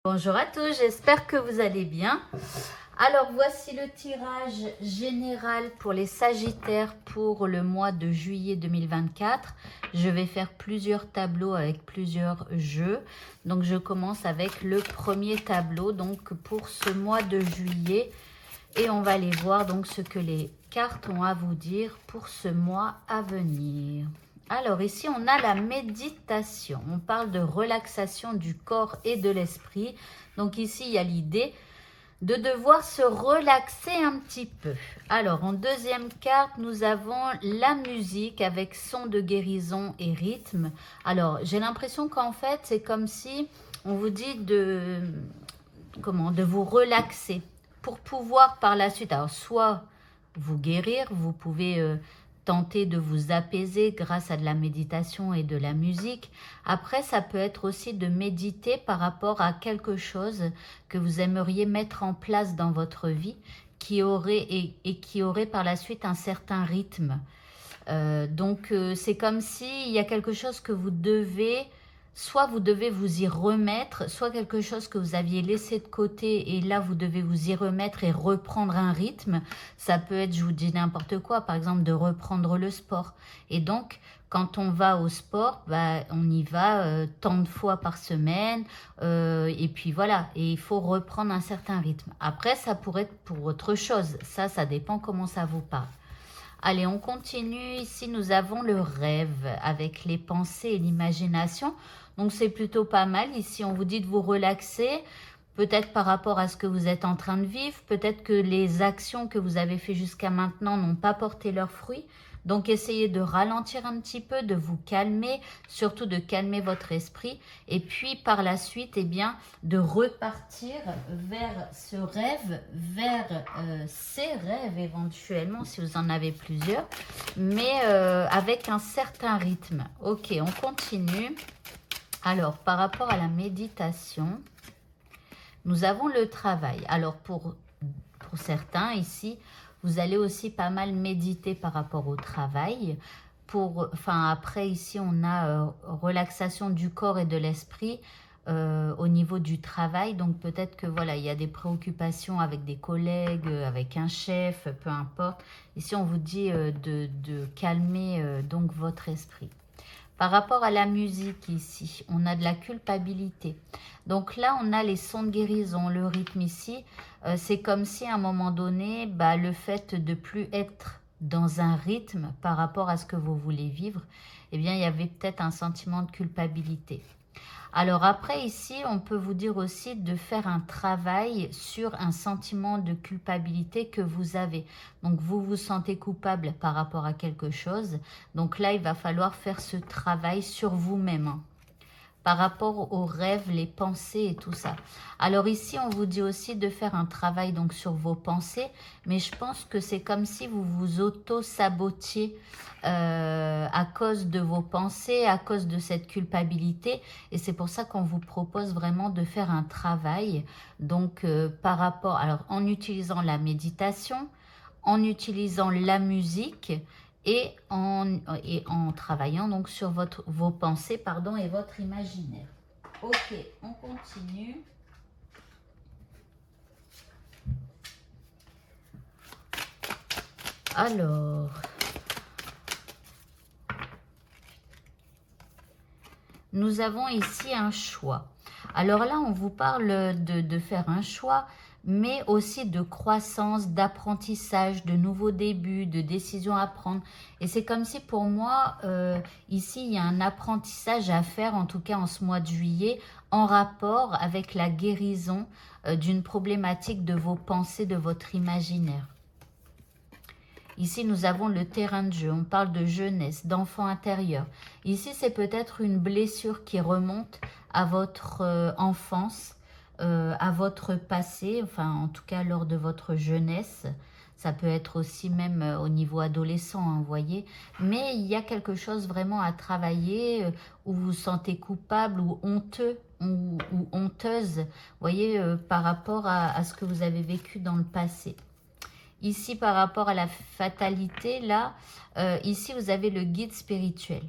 Bonjour à tous, j'espère que vous allez bien. Alors voici le tirage général pour les Sagittaires pour le mois de juillet 2024. Je vais faire plusieurs tableaux avec plusieurs jeux. Donc je commence avec le premier tableau donc pour ce mois de juillet. Et on va aller voir donc ce que les cartes ont à vous dire pour ce mois à venir. Alors ici, on a la méditation. On parle de relaxation du corps et de l'esprit. Donc ici, il y a l'idée de devoir se relaxer un petit peu. Alors, en deuxième carte, nous avons la musique avec son de guérison et rythme. Alors, j'ai l'impression qu'en fait, c'est comme si on vous dit de vous relaxer pour pouvoir par la suite, alors soit vous guérir, vous pouvez tenter de vous apaiser grâce à de la méditation et de la musique. Après, ça peut être aussi de méditer par rapport à quelque chose que vous aimeriez mettre en place dans votre vie qui aurait et qui aurait par la suite un certain rythme. C'est comme s'il y a quelque chose que vous devez, soit vous devez vous y remettre, soit quelque chose que vous aviez laissé de côté et là vous devez vous y remettre et reprendre un rythme. Ça peut être, je vous dis n'importe quoi, par exemple de reprendre le sport. Et donc, quand on va au sport, on y va tant de fois par semaine et puis voilà, et il faut reprendre un certain rythme. Après, ça pourrait être pour autre chose, ça dépend comment ça vous parle. Allez, on continue. Ici, nous avons le rêve avec les pensées et l'imagination. Donc, c'est plutôt pas mal. Ici, on vous dit de vous relaxer, peut-être par rapport à ce que vous êtes en train de vivre. Peut-être que les actions que vous avez faites jusqu'à maintenant n'ont pas porté leurs fruits. Donc, essayez de ralentir un petit peu, de vous calmer, surtout de calmer votre esprit. Et puis, par la suite, eh bien, de repartir vers ce rêve, vers ces rêves éventuellement, si vous en avez plusieurs, mais avec un certain rythme. Ok, on continue. Alors, par rapport à la méditation, nous avons le travail. Alors, pour certains ici, vous allez aussi pas mal méditer par rapport au travail. Après, ici, on a relaxation du corps et de l'esprit au niveau du travail. Donc, peut-être que voilà, il y a des préoccupations avec des collègues, avec un chef, peu importe. Ici, on vous dit de calmer donc votre esprit. Par rapport à la musique ici, on a de la culpabilité. Donc là, on a les sons de guérison, le rythme ici. C'est comme si à un moment donné, le fait de plus être dans un rythme par rapport à ce que vous voulez vivre, eh bien, il y avait peut-être un sentiment de culpabilité. Alors après ici, on peut vous dire aussi de faire un travail sur un sentiment de culpabilité que vous avez. Donc vous vous sentez coupable par rapport à quelque chose. Donc là, il va falloir faire ce travail sur vous-même, par rapport aux rêves, les pensées et tout ça. Alors ici, on vous dit aussi de faire un travail donc sur vos pensées, mais je pense que c'est comme si vous vous auto-sabotiez à cause de vos pensées, à cause de cette culpabilité, et c'est pour ça qu'on vous propose vraiment de faire un travail, donc par rapport, alors en utilisant la méditation, en utilisant la musique, et en travaillant donc sur vos pensées et votre imaginaire. Ok, on continue. Alors, nous avons ici un choix. Alors là, on vous parle de faire un choix, mais aussi de croissance, d'apprentissage, de nouveaux débuts, de décisions à prendre. Et c'est comme si pour moi, ici, il y a un apprentissage à faire, en tout cas en ce mois de juillet, en rapport avec la guérison d'une problématique de vos pensées, de votre imaginaire. Ici, nous avons le terrain de jeu. On parle de jeunesse, d'enfant intérieur. Ici, c'est peut-être une blessure qui remonte à votre enfance, à votre passé, enfin, en tout cas, lors de votre jeunesse. Ça peut être aussi même au niveau adolescent, hein, vous voyez. Mais il y a quelque chose vraiment à travailler où vous vous sentez coupable ou honteux ou honteuse, vous voyez, par rapport à ce que vous avez vécu dans le passé. Ici, par rapport à la fatalité, là, ici, vous avez le guide spirituel.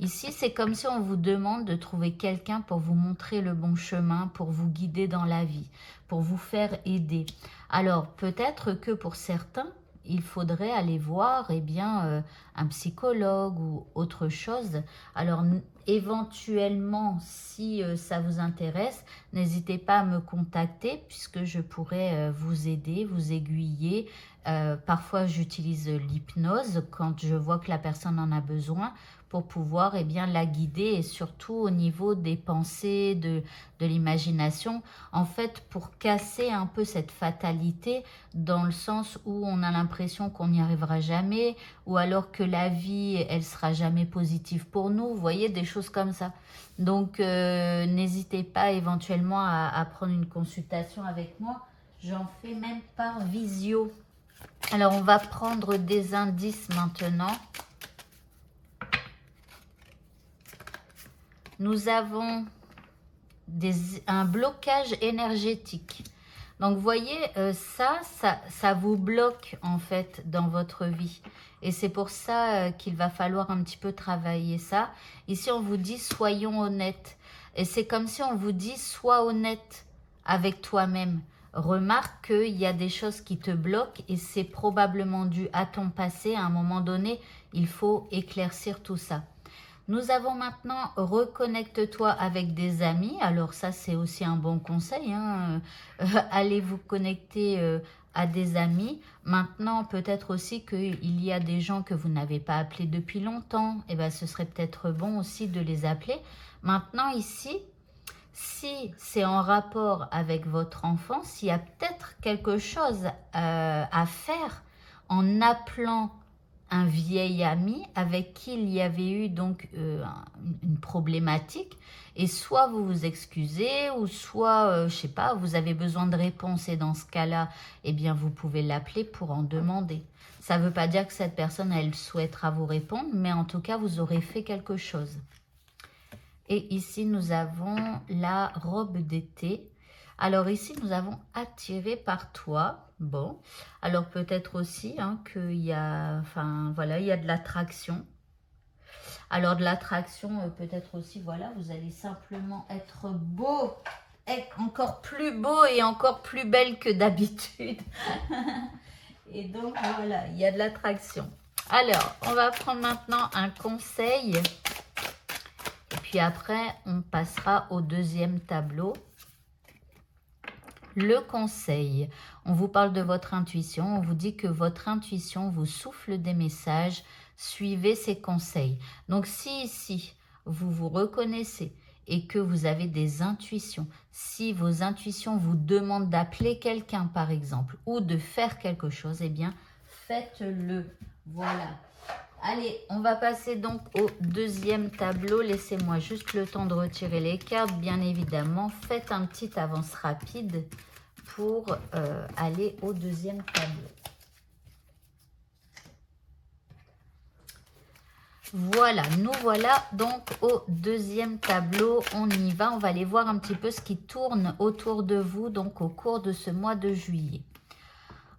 Ici, c'est comme si on vous demande de trouver quelqu'un pour vous montrer le bon chemin, pour vous guider dans la vie, pour vous faire aider. Alors, peut-être que pour certains, il faudrait aller voir un psychologue ou autre chose. Alors, éventuellement, si ça vous intéresse, n'hésitez pas à me contacter puisque je pourrais vous aider, vous aiguiller. Parfois, j'utilise l'hypnose quand je vois que la personne en a besoin pour pouvoir la guider et surtout au niveau des pensées, de l'imagination, en fait pour casser un peu cette fatalité dans le sens où on a l'impression qu'on n'y arrivera jamais ou alors que la vie, elle sera jamais positive pour nous, vous voyez, des choses comme ça. Donc, n'hésitez pas éventuellement à prendre une consultation avec moi, j'en fais même par visio. Alors, on va prendre des indices maintenant. Nous avons un blocage énergétique. Donc, vous voyez, ça vous bloque en fait dans votre vie. Et c'est pour ça qu'il va falloir un petit peu travailler ça. Ici, on vous dit, soyons honnêtes. Et c'est comme si on vous dit, sois honnête avec toi-même. Remarque qu'il y a des choses qui te bloquent et c'est probablement dû à ton passé. À un moment donné, il faut éclaircir tout ça. Nous avons maintenant reconnecte-toi avec des amis. Alors ça, c'est aussi un bon conseil. Allez vous connecter à des amis. Maintenant, peut-être aussi qu'il y a des gens que vous n'avez pas appelés depuis longtemps. Et ce serait peut-être bon aussi de les appeler. Maintenant, ici, si c'est en rapport avec votre enfant, s'il y a peut-être quelque chose à faire en appelant un vieil ami avec qui il y avait eu donc une problématique et soit vous vous excusez ou soit, je sais pas, vous avez besoin de réponse et dans ce cas-là, vous pouvez l'appeler pour en demander. Ça ne veut pas dire que cette personne, elle souhaitera vous répondre, mais en tout cas, vous aurez fait quelque chose. Et ici, nous avons la robe d'été. Alors ici, nous avons attiré par toi. Bon, alors peut-être aussi qu'il y a, il y a de l'attraction. Alors de l'attraction, peut-être aussi, voilà, vous allez simplement être beau, être encore plus beau et encore plus belle que d'habitude. Et donc voilà, il y a de l'attraction. Alors, on va prendre maintenant un conseil. Et puis après, on passera au deuxième tableau. Le conseil, on vous parle de votre intuition, on vous dit que votre intuition vous souffle des messages, suivez ces conseils. Donc si ici, vous vous reconnaissez et que vous avez des intuitions, si vos intuitions vous demandent d'appeler quelqu'un par exemple, ou de faire quelque chose, faites-le. Voilà. Allez, on va passer donc au deuxième tableau. Laissez-moi juste le temps de retirer les cartes. Bien évidemment, faites un petit avance rapide pour aller au deuxième tableau. Voilà, nous voilà donc au deuxième tableau. On y va, on va aller voir un petit peu ce qui tourne autour de vous donc au cours de ce mois de juillet.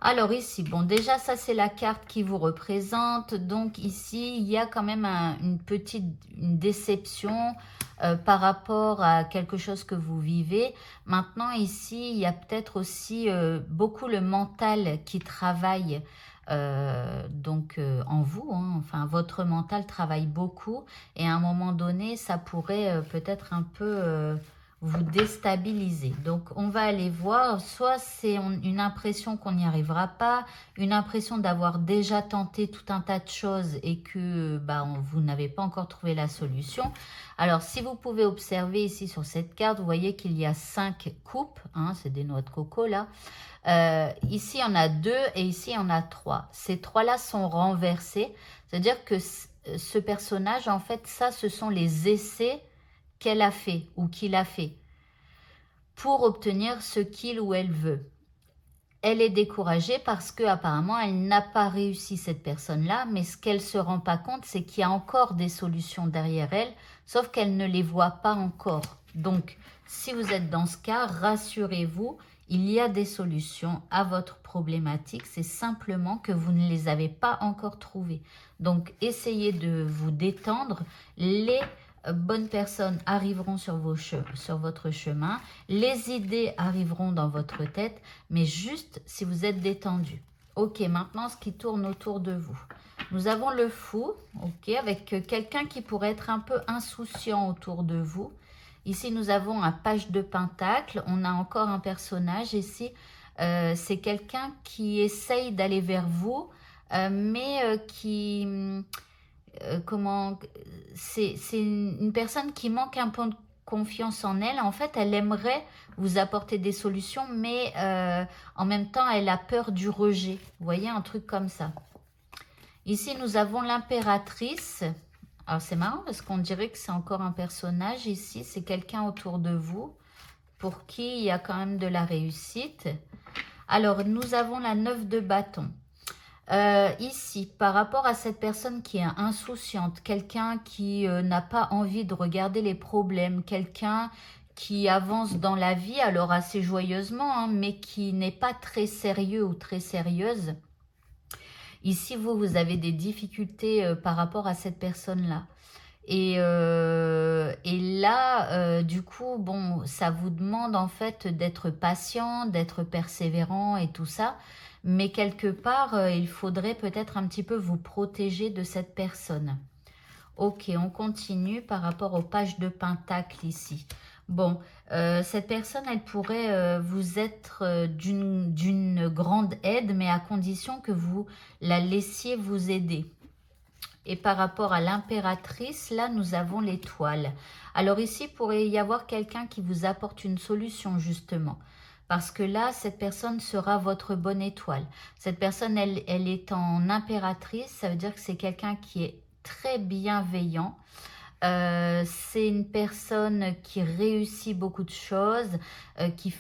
Alors ici, bon déjà ça c'est la carte qui vous représente, donc ici il y a quand même une déception par rapport à quelque chose que vous vivez. Maintenant ici il y a peut-être aussi beaucoup le mental qui travaille en vous, enfin votre mental travaille beaucoup et à un moment donné ça pourrait peut-être un peu... vous déstabiliser. Donc, on va aller voir, soit c'est une impression qu'on n'y arrivera pas, une impression d'avoir déjà tenté tout un tas de choses et que vous n'avez pas encore trouvé la solution. Alors, si vous pouvez observer ici sur cette carte, vous voyez qu'il y a 5 coupes, c'est des noix de coco là. Ici, il y en a 2 et ici, il y en a 3. Ces 3-là sont renversés, c'est-à-dire que ce personnage, en fait, ça, ce sont les essais qu'elle a fait ou qu'il a fait pour obtenir ce qu'il ou elle veut. Elle est découragée parce que apparemment elle n'a pas réussi, cette personne-là, mais ce qu'elle se rend pas compte, c'est qu'il y a encore des solutions derrière elle, sauf qu'elle ne les voit pas encore. Donc, si vous êtes dans ce cas, rassurez-vous, il y a des solutions à votre problématique. C'est simplement que vous ne les avez pas encore trouvées. Donc, essayez de vous détendre. Les bonnes personnes arriveront sur votre chemin. Les idées arriveront dans votre tête, mais juste si vous êtes détendu. Ok, maintenant, ce qui tourne autour de vous. Nous avons le fou, ok, avec quelqu'un qui pourrait être un peu insouciant autour de vous. Ici, nous avons un page de pentacle. On a encore un personnage ici. C'est quelqu'un qui essaye d'aller vers vous, mais qui... comment... C'est une personne qui manque un peu de confiance en elle. En fait, elle aimerait vous apporter des solutions, mais en même temps, elle a peur du rejet. Vous voyez, un truc comme ça. Ici, nous avons l'impératrice. Alors, c'est marrant parce qu'on dirait que c'est encore un personnage ici. C'est quelqu'un autour de vous pour qui il y a quand même de la réussite. Alors, nous avons la 9 de bâton. Ici, par rapport à cette personne qui est insouciante, quelqu'un qui n'a pas envie de regarder les problèmes, quelqu'un qui avance dans la vie, alors assez joyeusement, hein, mais qui n'est pas très sérieux ou très sérieuse. Ici, vous avez des difficultés par rapport à cette personne-là. Et là, du coup, bon, ça vous demande en fait d'être patient, d'être persévérant et tout ça. Mais quelque part, il faudrait peut-être un petit peu vous protéger de cette personne. Ok, on continue par rapport aux pages de pentacle ici. Bon, cette personne, elle pourrait vous être d'une grande aide, mais à condition que vous la laissiez vous aider. Et par rapport à l'impératrice, là, nous avons l'étoile. Alors ici, il pourrait y avoir quelqu'un qui vous apporte une solution, justement. Parce que là, cette personne sera votre bonne étoile. Cette personne, elle est en impératrice. Ça veut dire que c'est quelqu'un qui est très bienveillant. C'est une personne qui réussit beaucoup de choses, qui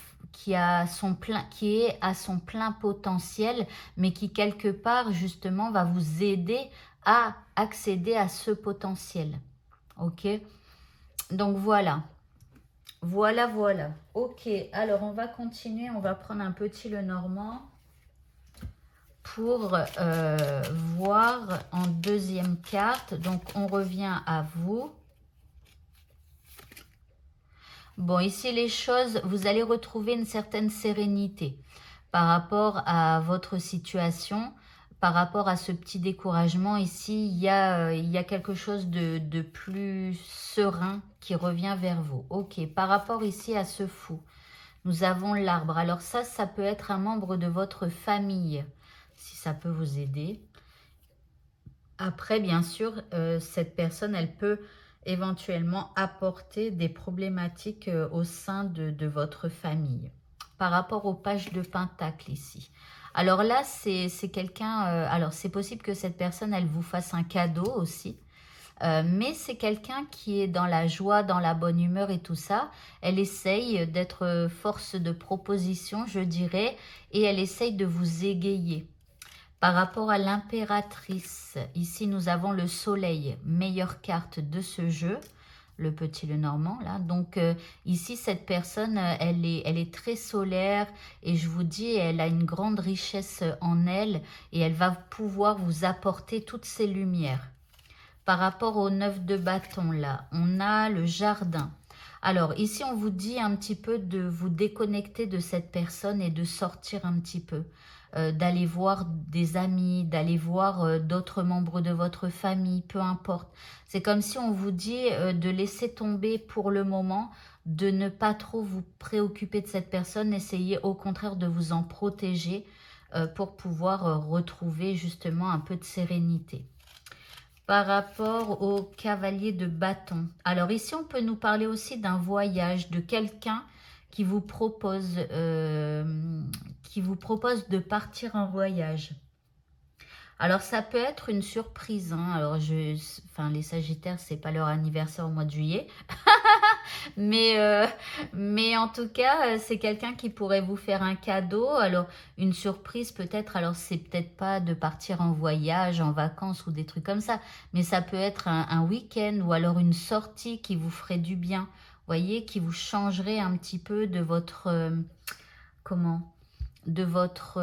est à son plein potentiel, mais qui quelque part justement va vous aider à accéder à ce potentiel. Ok, donc voilà. Voilà. Ok, alors on va continuer, on va prendre un petit Lenormand pour voir en deuxième carte. Donc on revient à vous. Bon, ici les choses, vous allez retrouver une certaine sérénité par rapport à votre situation, par rapport à ce petit découragement. Ici, il y a quelque chose de plus serein qui revient vers vous. Ok, par rapport ici à ce fou, nous avons l'arbre. Alors ça peut être un membre de votre famille, si ça peut vous aider. Après, bien sûr, cette personne, elle peut éventuellement apporter des problématiques au sein de votre famille. Par rapport aux pages de pentacle ici. Alors là, c'est quelqu'un... alors, c'est possible que cette personne, elle vous fasse un cadeau aussi. Mais c'est quelqu'un qui est dans la joie, dans la bonne humeur et tout ça. Elle essaye d'être force de proposition, je dirais, et elle essaye de vous égayer. Par rapport à l'impératrice, ici nous avons le soleil, meilleure carte de ce jeu, le petit Lenormand là. Donc ici cette personne, elle est très solaire et je vous dis, elle a une grande richesse en elle et elle va pouvoir vous apporter toutes ces lumières. Par rapport au 9 de bâton là, on a le jardin. Alors ici on vous dit un petit peu de vous déconnecter de cette personne et de sortir un petit peu. D'aller voir des amis, d'aller voir d'autres membres de votre famille, peu importe. C'est comme si on vous dit de laisser tomber pour le moment, de ne pas trop vous préoccuper de cette personne, essayez au contraire de vous en protéger pour pouvoir retrouver justement un peu de sérénité. Par rapport au cavalier de bâton. Alors ici, on peut nous parler aussi d'un voyage, de quelqu'un qui vous propose de partir en voyage. Alors, ça peut être une surprise. Hein. Alors, les Sagittaires, c'est pas leur anniversaire au mois de juillet. mais en tout cas, c'est quelqu'un qui pourrait vous faire un cadeau. Alors, une surprise peut-être. Alors, c'est peut-être pas de partir en voyage, en vacances ou des trucs comme ça. Mais ça peut être un week-end ou alors une sortie qui vous ferait du bien. voyez, qui vous changerait un petit peu de votre, comment, de votre,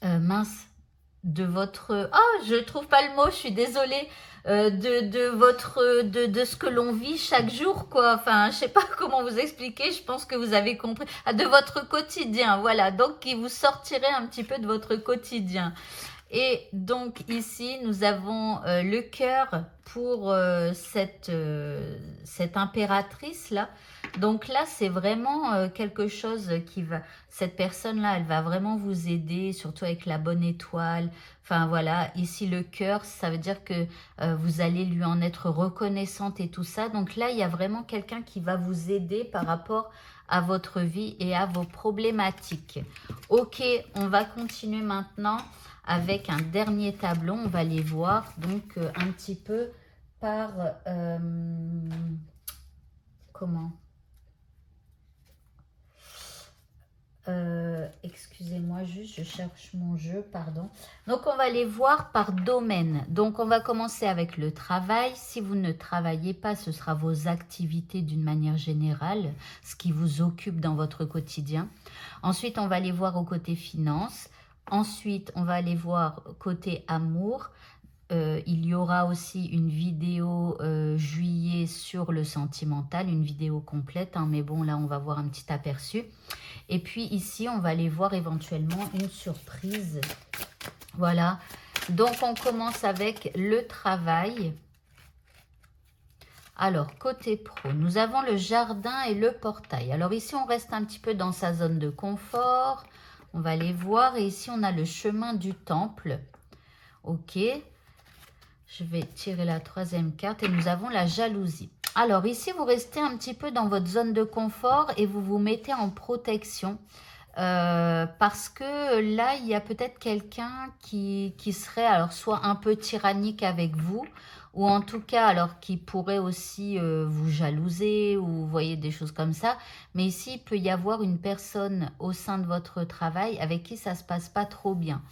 mince, de votre, oh, je trouve pas le mot, je suis désolée, de ce que l'on vit chaque jour, quoi. Enfin, je sais pas comment vous expliquer, je pense que vous avez compris. Ah, de votre quotidien, voilà, donc qui vous sortirait un petit peu de votre quotidien. Et donc ici, nous avons le cœur pour cette impératrice-là. Donc là, c'est vraiment quelque chose qui va... Cette personne-là, elle va vraiment vous aider, surtout avec la bonne étoile. Enfin voilà, ici le cœur, ça veut dire que vous allez lui en être reconnaissante et tout ça. Donc là, il y a vraiment quelqu'un qui va vous aider par rapport à votre vie et à vos problématiques. Ok, on va continuer maintenant avec un dernier tableau. On va les voir donc un petit peu par comment excusez-moi juste, je cherche mon jeu, pardon. Donc on va les voir par domaine. Donc on va commencer avec le travail. Si vous ne travaillez pas, ce sera vos activités d'une manière générale, ce qui vous occupe dans votre quotidien. Ensuite, on va les voir au côté finance. Ensuite, on va aller voir côté amour. Il y aura aussi une vidéo juillet sur le sentimental, une vidéo complète, hein, mais bon, là, on va voir un petit aperçu. Et puis ici, on va aller voir éventuellement une surprise. Voilà. Donc, on commence avec le travail. Alors, côté pro, nous avons le jardin et le portail. Alors ici, on reste un petit peu dans sa zone de confort. On va les voir. Et ici, on a le chemin du temple. Ok. Je vais tirer la troisième carte et nous avons la jalousie. Alors ici, vous restez un petit peu dans votre zone de confort et vous vous mettez en protection. Parce que là, il y a peut-être quelqu'un qui serait alors soit un peu tyrannique avec vous, ou en tout cas alors qui pourrait aussi vous jalouser, ou vous voyez des choses comme ça. Mais ici, il peut y avoir une personne au sein de votre travail avec qui ça se passe pas trop bien.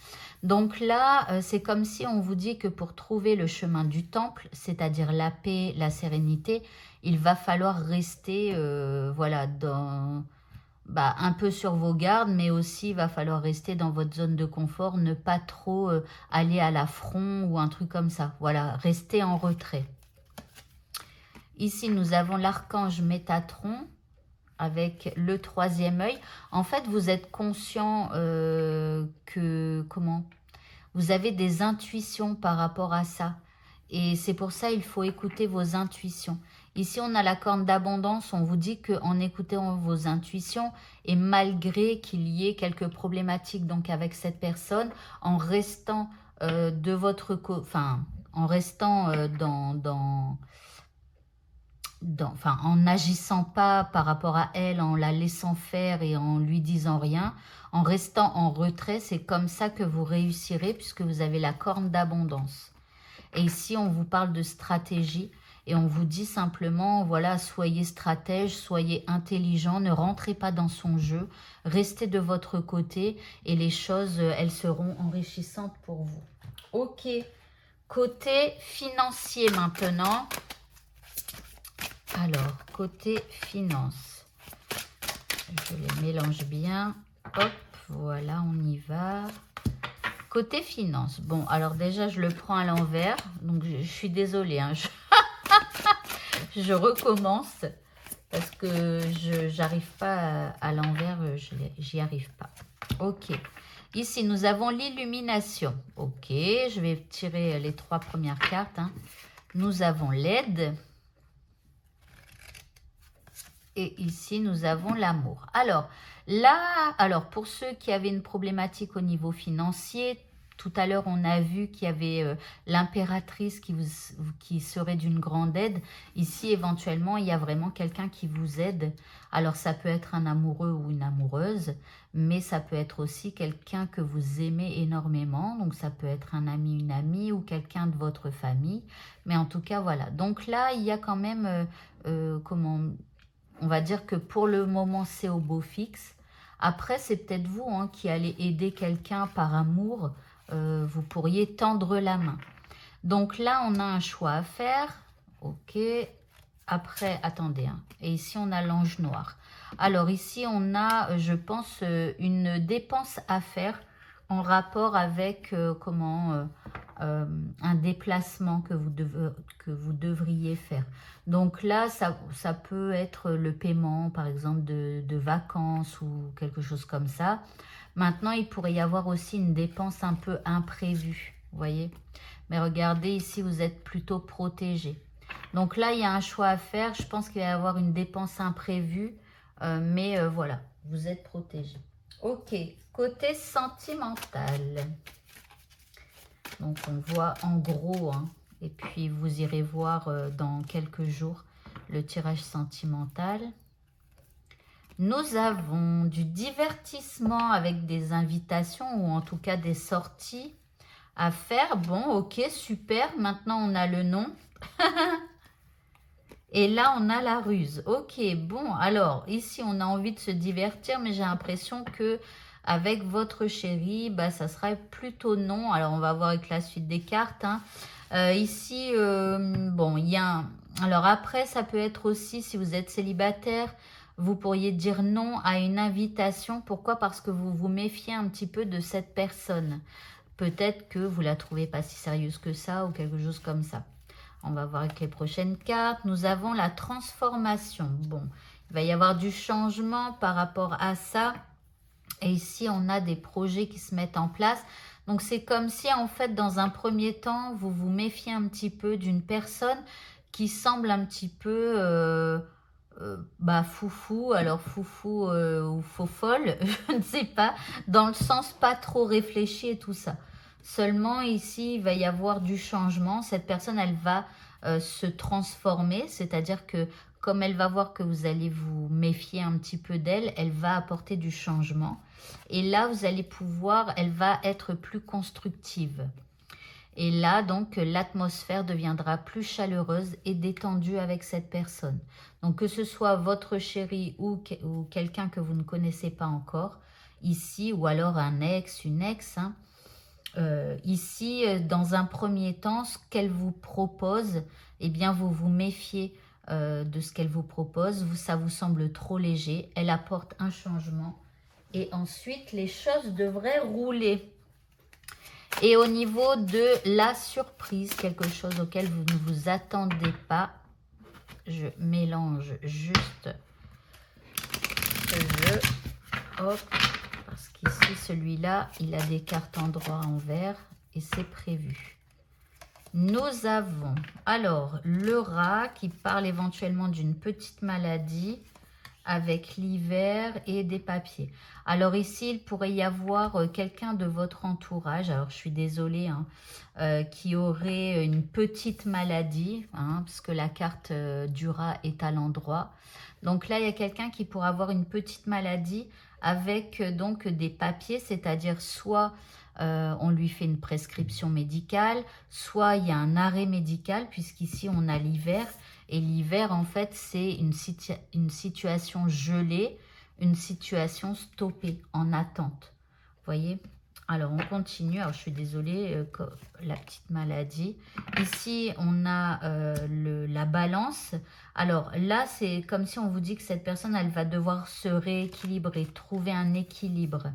Donc là, c'est comme si on vous dit que pour trouver le chemin du temple, c'est-à-dire la paix, la sérénité, il va falloir rester voilà, un peu sur vos gardes, mais aussi il va falloir rester dans votre zone de confort, ne pas trop aller à l'affront ou un truc comme ça. Voilà, restez en retrait. Ici, nous avons l'archange Métatron avec le troisième œil. En fait, vous êtes conscient que, vous avez des intuitions par rapport à ça. Et c'est pour ça il faut écouter vos intuitions. Ici, on a la corne d'abondance. On vous dit qu'en écoutant vos intuitions, et malgré qu'il y ait quelques problématiques donc avec cette personne, en restant de votre en restant en n'agissant pas par rapport à elle, en la laissant faire et en lui disant rien, en restant en retrait, c'est comme ça que vous réussirez puisque vous avez la corne d'abondance. Et ici, on vous parle de stratégie et on vous dit simplement, voilà, soyez stratège, soyez intelligent, ne rentrez pas dans son jeu, restez de votre côté et les choses, elles seront enrichissantes pour vous. Ok, côté financier maintenant. Alors, côté finance, je les mélange bien. Hop, voilà, on y va. Côté finance, bon, alors déjà, je le prends à l'envers. Donc, je suis désolée, hein, je recommence parce que je n'arrive pas à l'envers, j'y arrive pas. Ok, ici, nous avons l'illumination. Ok, je vais tirer les 3 premières cartes. Hein. Nous avons l'aide. Et ici, nous avons l'amour. Alors, là, pour ceux qui avaient une problématique au niveau financier, tout à l'heure, on a vu qu'il y avait l'impératrice qui serait d'une grande aide. Ici, éventuellement, il y a vraiment quelqu'un qui vous aide. Alors, ça peut être un amoureux ou une amoureuse, mais ça peut être aussi quelqu'un que vous aimez énormément. Donc, ça peut être un ami, une amie ou quelqu'un de votre famille. Mais en tout cas, voilà. Donc là, il y a quand même, on va dire que pour le moment, c'est au beau fixe. Après, c'est peut-être vous hein, qui allez aider quelqu'un par amour. Vous pourriez tendre la main. Donc là, on a un choix à faire. Ok. après, attendez, hein, et ici on a l'ange noir. Alors ici on a, je pense, une dépense à faire en rapport avec un déplacement que vous devriez faire. Donc là, ça peut être le paiement, par exemple, de vacances ou quelque chose comme ça. Maintenant, il pourrait y avoir aussi une dépense un peu imprévue, vous voyez. Mais regardez, ici, vous êtes plutôt protégé. Donc là, il y a un choix à faire. Je pense qu'il va y avoir une dépense imprévue. Mais voilà, vous êtes protégé. Ok, côté sentimental. Donc, on voit en gros, hein, et puis vous irez voir dans quelques jours le tirage sentimental. Nous avons du divertissement avec des invitations ou en tout cas des sorties à faire. Bon, ok, super. Maintenant, on a le nom. Et là, on a la ruse. Ok, bon, alors, ici, on a envie de se divertir, mais j'ai l'impression que avec votre chéri, bah, ça serait plutôt non. Alors, on va voir avec la suite des cartes. Hein. Ici, bon, il y a alors après, ça peut être aussi, si vous êtes célibataire, vous pourriez dire non à une invitation. Pourquoi? Parce que vous vous méfiez un petit peu de cette personne. Peut-être que vous la trouvez pas si sérieuse que ça ou quelque chose comme ça. On va voir avec les prochaines cartes. Nous avons la transformation. Bon, il va y avoir du changement par rapport à ça. Et ici, on a des projets qui se mettent en place. Donc, c'est comme si, en fait, dans un premier temps, vous vous méfiez un petit peu d'une personne qui semble un petit peu foufou. Alors, foufou ou faux folle, je ne sais pas. Dans le sens pas trop réfléchi et tout ça. Seulement, ici, il va y avoir du changement. Cette personne, elle va se transformer. C'est-à-dire que comme elle va voir que vous allez vous méfier un petit peu d'elle, elle va apporter du changement. Et là, vous allez pouvoir, elle va être plus constructive. Et là, donc, l'atmosphère deviendra plus chaleureuse et détendue avec cette personne. Donc, que ce soit votre chéri ou quelqu'un que vous ne connaissez pas encore, ici, ou alors un ex, une ex, hein, ici, dans un premier temps, ce qu'elle vous propose, eh bien, vous vous méfiez de ce qu'elle vous propose. Ça vous semble trop léger. Elle apporte un changement. Et ensuite, les choses devraient rouler. Et au niveau de la surprise, quelque chose auquel vous ne vous attendez pas, je mélange juste ce jeu. Hop. Parce qu'ici, celui-là, il a des cartes en droit en vert et c'est prévu. Nous avons alors le rat qui parle éventuellement d'une petite maladie avec l'hiver et des papiers. Alors ici, il pourrait y avoir quelqu'un de votre entourage, alors je suis désolée, hein, qui aurait une petite maladie, hein, parce que la carte du rat est à l'endroit. Donc là, il y a quelqu'un qui pourrait avoir une petite maladie avec donc des papiers, c'est-à-dire soit on lui fait une prescription médicale, soit il y a un arrêt médical, puisqu'ici on a l'hiver. Et l'hiver, en fait, c'est une situation gelée, une situation stoppée, en attente. Vous voyez? Alors, on continue. Alors, je suis désolée, la petite maladie. Ici, on a la balance. Alors, là, c'est comme si on vous dit que cette personne, elle va devoir se rééquilibrer, trouver un équilibre.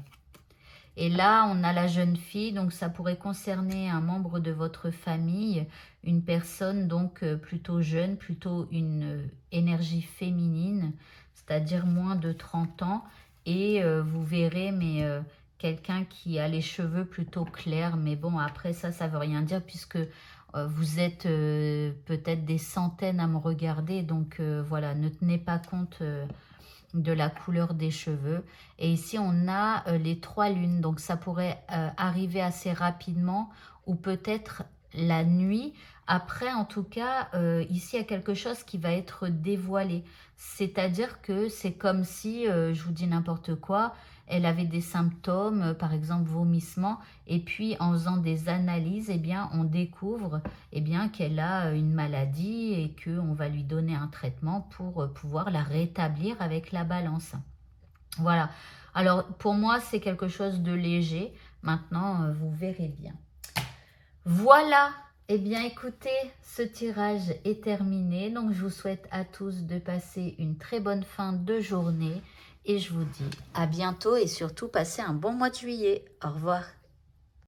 Et là, on a la jeune fille, donc ça pourrait concerner un membre de votre famille, une personne donc plutôt jeune, plutôt une énergie féminine, c'est-à-dire moins de 30 ans. Et vous verrez, mais quelqu'un qui a les cheveux plutôt clairs. Mais bon, après ça ne veut rien dire puisque vous êtes peut-être des centaines à me regarder. Donc voilà, ne tenez pas compte de la couleur des cheveux. Et ici, on a les 3 lunes. Donc, ça pourrait arriver assez rapidement ou peut-être la nuit. Après, en tout cas, ici, il y a quelque chose qui va être dévoilé. C'est-à-dire que c'est comme si, je vous dis n'importe quoi, elle avait des symptômes, par exemple vomissement, et puis en faisant des analyses, eh bien, on découvre eh bien, qu'elle a une maladie et qu'on va lui donner un traitement pour pouvoir la rétablir avec la balance. Voilà. Alors, pour moi, c'est quelque chose de léger. Maintenant, vous verrez bien. Voilà Eh bien, écoutez, ce tirage est terminé. Donc, je vous souhaite à tous de passer une très bonne fin de journée. Et je vous dis à bientôt et surtout passez un bon mois de juillet. Au revoir.